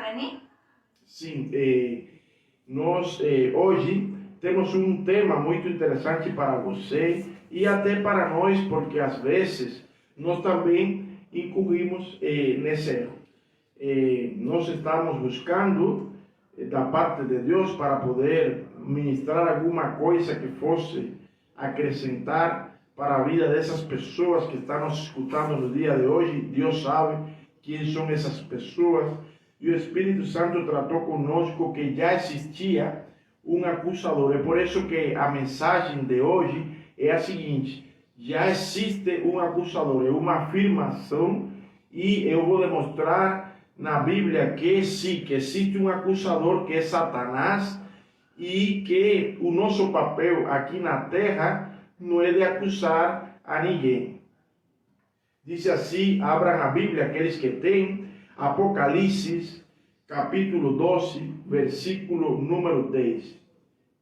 palavra, né? Sim, nós hoje temos um tema muito interessante para você e até para nós, porque às vezes nós também incorrimos nesse erro. Nós estamos buscando da parte de Deus para poder ministrar alguma coisa que fosse acrescentar para a vida dessas pessoas que estão nos escutando no dia de hoje. Deus sabe quem são essas pessoas. E o Espírito Santo tratou conosco que já existia um acusador. É por isso que a mensagem de hoje é a seguinte: já existe um acusador, é uma afirmação, e eu vou demonstrar na Bíblia que sim, que existe um acusador, que é Satanás, e que o nosso papel aqui na terra não é de acusar a ninguém. Diz assim, abram a Bíblia, aqueles que têm, Apocalipse, capítulo 12, versículo número 10.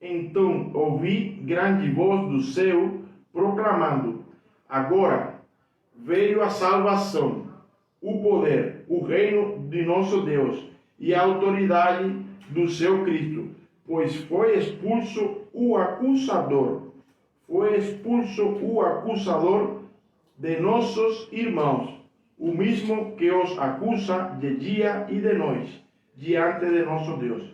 Então ouvi grande voz do céu proclamando: agora veio a salvação, o poder, o reino de nosso Deus e a autoridade do seu Cristo, pois foi expulso o acusador. Foi expulso o acusador de nossos irmãos, o mesmo que os acusa de dia e de noite, diante de nosso Deus.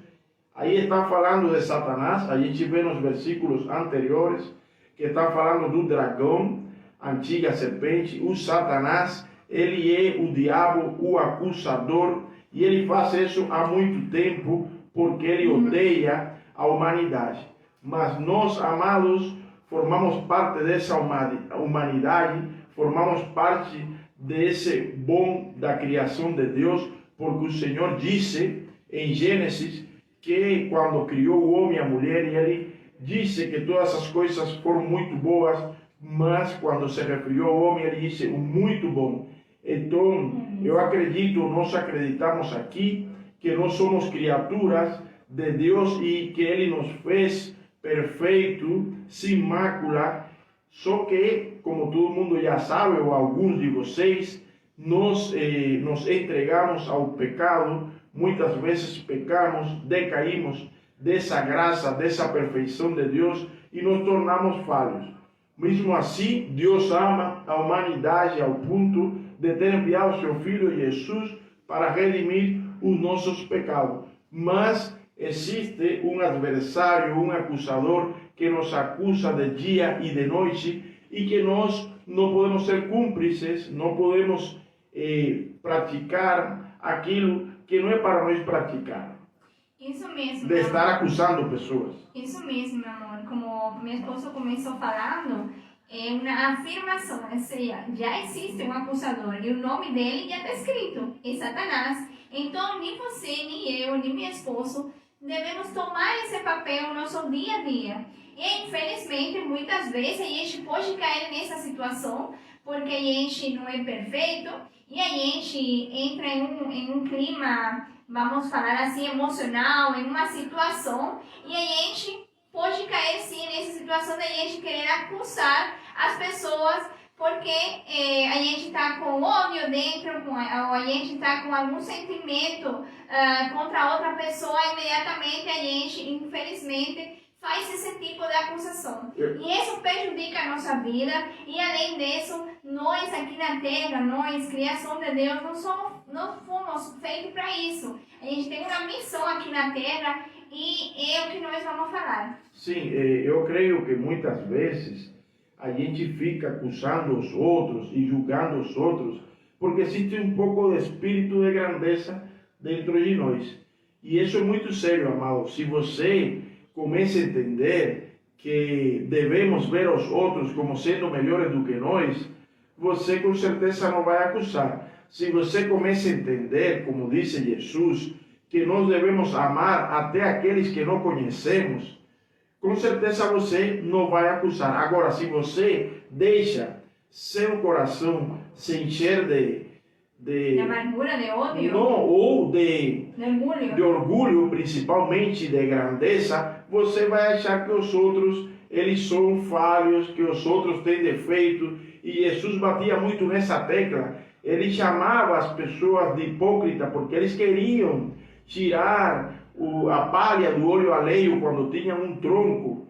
Aí está falando de Satanás, a gente vê nos versículos anteriores, que está falando do dragão, antiga serpente, o Satanás. Ele é o diabo, o acusador, e ele faz isso há muito tempo, porque ele odeia a humanidade. Mas nós, amados, formamos parte dessa humanidade, formamos parte desse bom da criação de Deus, porque o Senhor disse em Gênesis que quando criou o homem e a mulher, ele disse que todas as coisas foram muito boas, mas quando se referiu ao homem, ele disse muito bom. Então, eu acredito, nós acreditamos aqui que nós somos criaturas de Deus e que Ele nos fez perfeito, sem mácula. Só que, como todo mundo já sabe, ou alguns de vocês, nós nos entregamos ao pecado, muitas vezes pecamos, decaímos dessa graça, dessa perfeição de Deus e nos tornamos falhos. Mesmo assim, Deus ama a humanidade ao ponto de ter enviado o seu Filho Jesus para redimir os nossos pecados. Mas existe um adversário, um acusador que nos acusa de dia e de noite e que nós não podemos ser cúmplices, não podemos praticar aquilo que não é para nós praticar. Isso mesmo. De estar acusando pessoas. Isso mesmo, meu amor. Como minha esposa começou falando, é uma afirmação, ou seja, já existe um acusador e o nome dele já está escrito, é Satanás. Então, nem você, nem eu, nem meu esposo devemos tomar esse papel no nosso dia a dia. E, infelizmente, muitas vezes a gente pode cair nessa situação porque a gente não é perfeito e a gente entra em um clima, vamos falar assim, emocional, em uma situação, e a gente pode cair sim nessa situação da gente querer acusar as pessoas porque a gente está com ódio dentro, ou a gente está com algum sentimento contra outra pessoa, imediatamente a gente, infelizmente, faz esse tipo de acusação. E isso prejudica a nossa vida, e além disso, nós aqui na Terra, nós, criação de Deus, não fomos feitos para isso. A gente tem uma missão aqui na Terra e é o que nós vamos falar. Sim, eu creio que muitas vezes a gente fica acusando os outros e julgando os outros porque existe um pouco de espírito de grandeza dentro de nós. E isso é muito sério, amado. Se você começa a entender que devemos ver os outros como sendo melhores do que nós, você com certeza não vai acusar. Se você começa a entender, como disse Jesus, que nós devemos amar até aqueles que não conhecemos, com certeza você não vai acusar. Agora, se você deixa seu coração se encher de amargura, de ódio, não, ou de orgulho, principalmente de grandeza, você vai achar que os outros eles são falhos, que os outros têm defeito. E Jesus batia muito nessa tecla. Ele chamava as pessoas de hipócrita porque eles queriam tirar a palha do óleo alheio quando tinha um tronco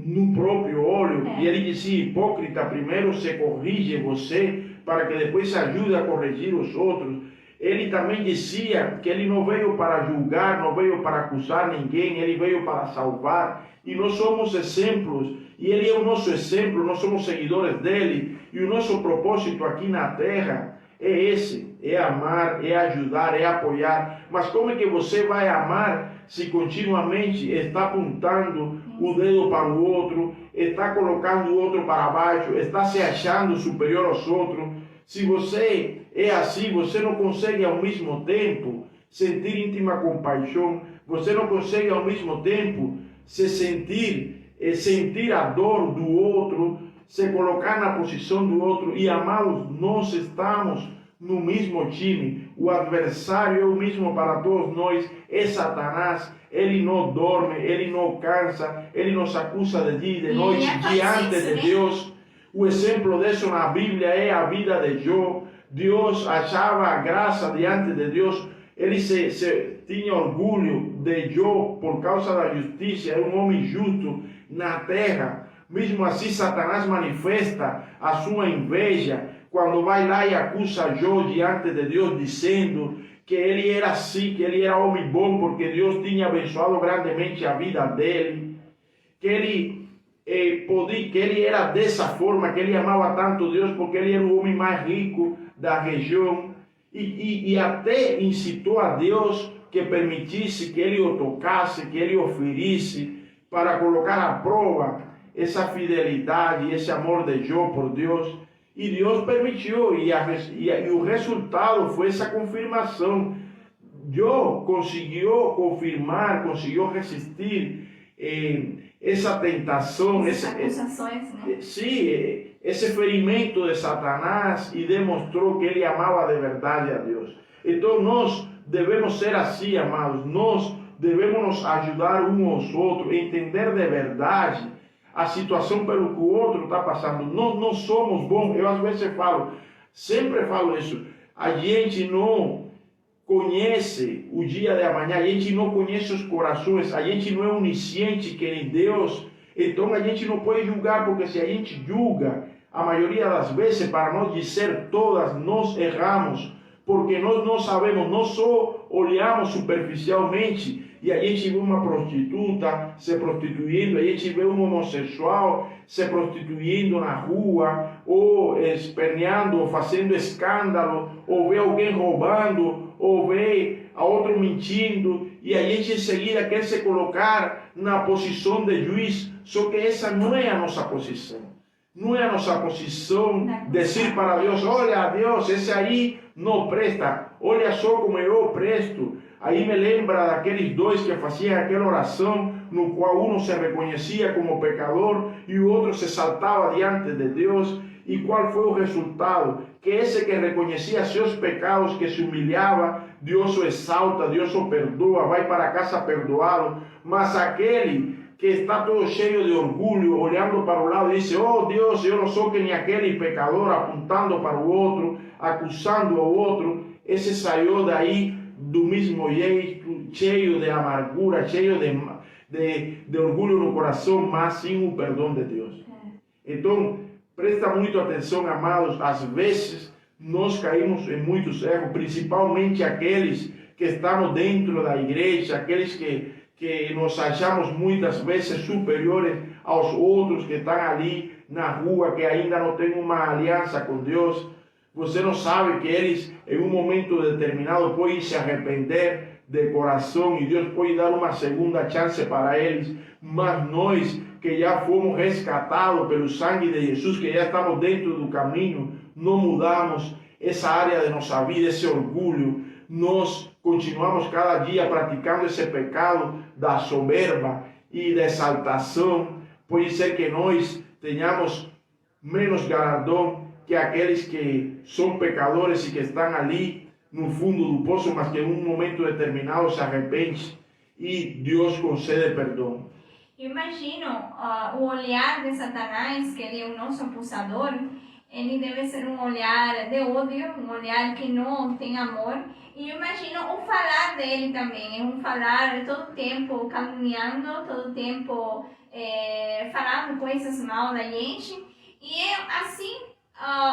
no próprio óleo. E ele dizia: hipócrita, primeiro se corrige você para que depois se ajude a corrigir os outros. Ele também dizia que ele não veio para julgar, não veio para acusar ninguém, ele veio para salvar. E nós somos exemplos, e ele é o nosso exemplo, nós somos seguidores dele, e o nosso propósito aqui na terra é esse, é amar, é ajudar, é apoiar. Mas como é que você vai amar se continuamente está apontando o dedo para o outro, está colocando o outro para baixo, está se achando superior aos outros? Se você é assim, você não consegue ao mesmo tempo sentir íntima compaixão, você não consegue ao mesmo tempo sentir a dor do outro, se colocar na posição do outro. E amados, nós estamos no mesmo time, o adversário é o mesmo para todos nós, é Satanás. Ele não dorme, ele não cansa, ele nos acusa de dia e de noite diante de Deus. O exemplo disso na Bíblia é a vida de Jó. Deus achava a graça diante de Deus. Ele tinha orgulho de Jó por causa da justiça, é um homem justo na terra. Mesmo assim, Satanás manifesta a sua inveja quando vai lá e acusa Jó diante de Deus, dizendo que ele era assim, que ele era homem bom, porque Deus tinha abençoado grandemente a vida dele, que ele era dessa forma, que ele amava tanto Deus, porque ele era o homem mais rico da região, e até incitou a Deus que permitisse que ele o tocasse, que ele o ferisse, para colocar à prova essa fidelidade, esse amor de Jó por Deus. E Deus permitiu, e o resultado foi essa confirmação. Jó conseguiu confirmar, conseguiu resistir essa tentação, acusações, né? Sim, esse ferimento de Satanás, e demonstrou que ele amava de verdade a Deus. Então nós devemos ser assim, amados. Nós devemos nos ajudar uns aos outros, entender de verdade a situação pelo que o outro está passando. Nós não somos bons. Eu às vezes sempre falo isso. A gente não conhece o dia de amanhã, a gente não conhece os corações, a gente não é onisciente que nem Deus. Então a gente não pode julgar, porque se a gente julga, a maioria das vezes, para não dizer todas, nós erramos, porque nós não sabemos, nós só olhamos superficialmente, e a gente vê uma prostituta se prostituindo, a gente vê um homossexual se prostituindo na rua, ou esperneando, ou fazendo escândalo, ou vê alguém roubando, ou vê a outro mentindo, e a gente em seguida quer se colocar na posição de juiz. Só que essa não é a nossa posição. Não é a nossa posição dizer para Deus: olha, Deus, esse aí não presta, olha só como eu presto. Aí me lembra daqueles dois que faziam aquela oração, no qual um se reconhecia como pecador e o outro se saltava diante de Deus. E qual foi o resultado? Que esse que reconhecia seus pecados, que se humilhava, Deus o exalta, Deus o perdoa, vai para casa perdoado. Mas aquele que está todo cheio de orgulho, olhando para o lado e diz: oh Deus, eu não sou que nem aquele pecador, apontando para o outro, acusando o outro, esse saiu daí do mesmo jeito, cheio de amargura, cheio de orgulho no coração, mas sem o perdão de Deus. Então, presta muito atenção, amados. Às vezes nós caímos em muitos erros, principalmente aqueles que estamos dentro da igreja, aqueles que nos achamos muitas vezes superiores aos outros que estão ali na rua, que ainda não têm uma aliança com Deus. Você não sabe que eles, em um momento determinado, podem se arrepender de coração e Deus pode dar uma segunda chance para eles. Mas nós, que já fomos resgatados pelo sangue de Jesus, que já estamos dentro do caminho, não mudamos essa área de nossa vida, esse orgulho. Nós continuamos cada dia praticando esse pecado da soberba e da exaltação. Pode ser que nós tenhamos menos galardão que aqueles que são pecadores e que estão ali no fundo do poço, mas que em um momento determinado se arrependem e Deus concede perdão. Eu imagino o olhar de Satanás, que ele é o nosso acusador, ele deve ser um olhar de ódio, um olhar que não tem amor. E eu imagino o falar dele também, é um falar todo o tempo caluniando, todo o tempo falando coisas mal da gente. E assim,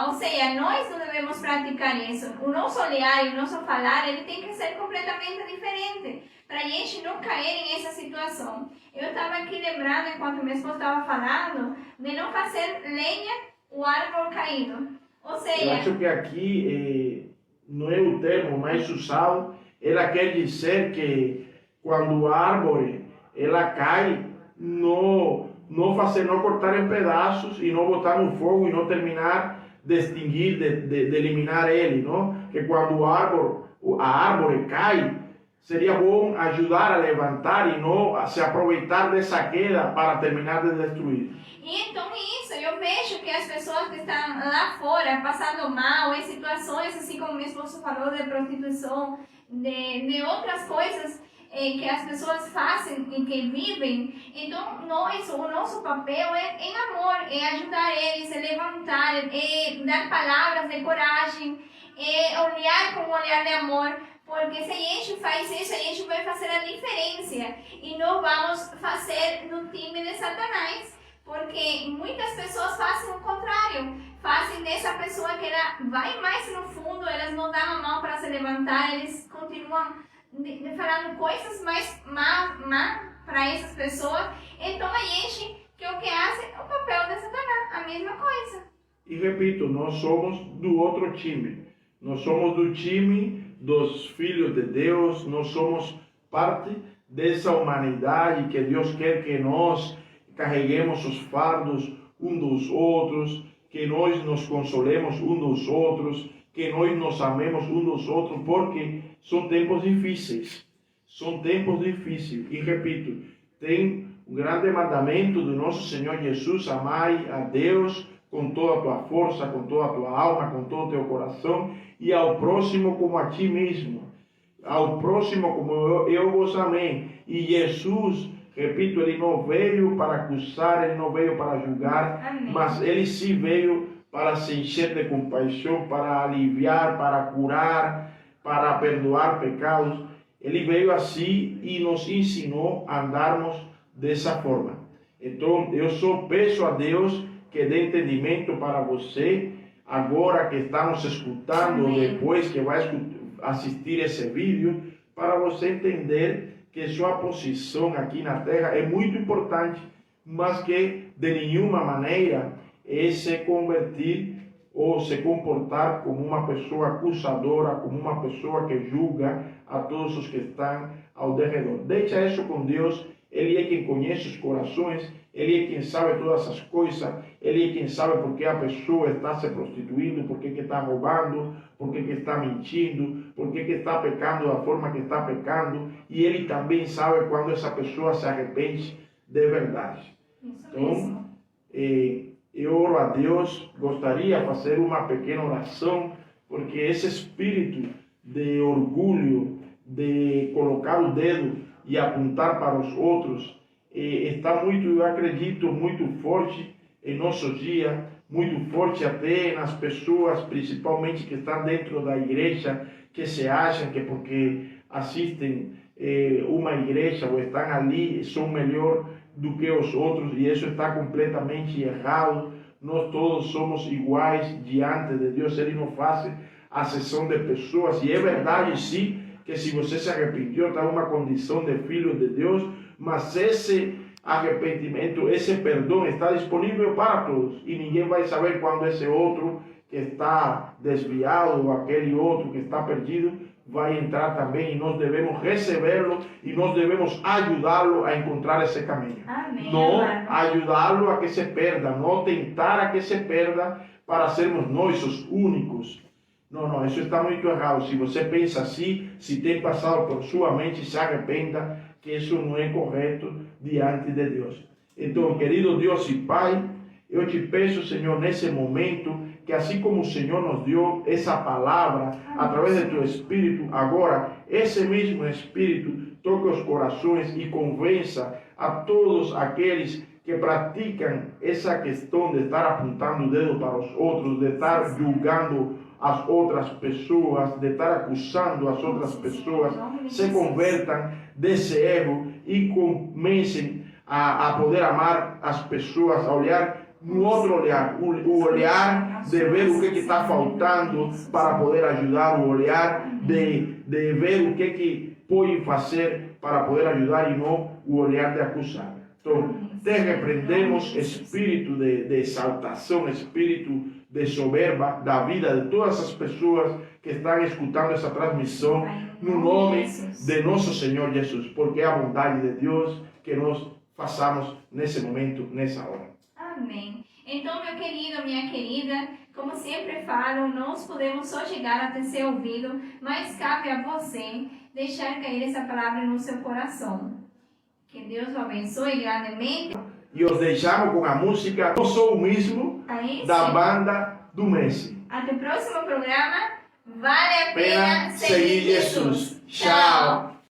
ou seja, nós não devemos praticar isso. O nosso olhar e o nosso falar, ele tem que ser completamente diferente, para a gente não cair nessa situação. Eu estava aqui lembrando, enquanto minha esposa estava falando, de não fazer lenha o árvore caído. Ou seja, eu acho que aqui não é o termo mais usado, ela quer dizer que quando a árvore ela cai, não cortar em pedaços e não botar no fogo e não terminar de extinguir, de eliminar ele, não? Que quando a árvore cai, seria bom ajudar a levantar e não a se aproveitar dessa queda para terminar de destruir. E então isso, eu vejo que as pessoas que estão lá fora passando mal em situações, assim como minha esposa falou, de prostituição, de outras coisas que as pessoas fazem e que vivem. Então o nosso papel é em amor, é ajudar eles, é levantar, é dar palavras de coragem, é olhar com um olhar de amor. Porque se a gente faz isso, a gente vai fazer a diferença e não vamos fazer no time de Satanás. Porque muitas pessoas fazem o contrário, fazem dessa pessoa que ela vai mais no fundo, elas não dão a mão para se levantar, eles continuam falando coisas mais má para essas pessoas. Então a gente, que o que faz é o papel de Satanás, a mesma coisa. E repito, nós somos do outro time, nós somos do time dos filhos de Deus, nós somos parte dessa humanidade que Deus quer que nós carreguemos os fardos um dos outros, que nós nos consolemos um dos outros, que nós nos amemos um dos outros, porque são tempos difíceis. São tempos difíceis. E repito, tem um grande mandamento do nosso Senhor Jesus: amai a Deus com toda a tua força, com toda a tua alma, com todo o teu coração, e ao próximo como a ti mesmo. Ao próximo como eu vos amei. E Jesus, repito, ele não veio para acusar, ele não veio para julgar, Amém. Mas ele sim veio para se encher de compaixão, para aliviar, para curar, para perdoar pecados. Ele veio assim e nos ensinou a andarmos dessa forma. Então, eu só peço a Deus que dê entendimento para você, agora que está nos escutando, Amém. depois que vai assistir esse vídeo, para você entender que sua posição aqui na terra é muito importante, mas que de nenhuma maneira é se convertir ou se comportar como uma pessoa acusadora, como uma pessoa que julga a todos os que estão ao redor. Deixa isso com Deus. Ele é quem conhece os corações, ele é quem sabe todas as coisas, ele é quem sabe por que a pessoa está se prostituindo, por que está roubando, por que está mentindo, por que está pecando da forma que está pecando, e ele também sabe quando essa pessoa se arrepende de verdade. Isso Então, mesmo. eu oro a Deus, gostaria de fazer uma pequena oração, porque esse espírito de orgulho, de colocar o dedo e apontar para os outros, está muito, eu acredito, muito forte em nossos dias, muito forte até nas pessoas, principalmente que estão dentro da igreja, que se acham que porque assistem uma igreja ou estão ali, são melhor do que os outros, e isso está completamente errado. Nós todos somos iguais diante de Deus, Ele não faz acepção de pessoas, e é verdade sim, que se você se arrependeu, está em uma condição de filho de Deus, mas esse arrependimento, esse perdão está disponível para todos, e ninguém vai saber quando esse outro que está desviado, ou aquele outro que está perdido, vai entrar também, e nós devemos recebê-lo, e nós devemos ajudá-lo a encontrar esse caminho. Amém, Não amado. ajudá-lo a que se perda, não tentar a que se perda para sermos nós os únicos. Não, isso está muito errado. Se você pensa assim, se tem passado por sua mente, se arrependa, que isso não é correto diante de Deus. Então, querido Deus e Pai, eu te peço, Senhor, nesse momento, que assim como o Senhor nos deu essa palavra, através do teu Espírito, agora, esse mesmo Espírito toque os corações e convença a todos aqueles que praticam essa questão de estar apontando o dedo para os outros, de estar julgando as outras pessoas, de estar acusando as outras pessoas, se convertam desse erro e comecem a poder amar as pessoas, a olhar no outro olhar, o olhar de ver o que está faltando para poder ajudar, o olhar de ver o que podem fazer para poder ajudar e não o olhar de acusar. Então, te repreendemos espírito de exaltação, espírito de soberba da vida de todas as pessoas que estão escutando essa transmissão, no nome de nosso Senhor Jesus, porque é a bondade de Deus que nós façamos nesse momento, nessa hora. Amém. Então, meu querido, minha querida, como sempre falo, nós podemos só chegar até seu ouvido, mas cabe a você deixar cair essa palavra no seu coração. Que Deus o abençoe grandemente. E os deixamos com a música Eu Sou o Mesmo, da banda do Messi. Até o próximo programa. Vale a pena seguir Jesus. Tchau!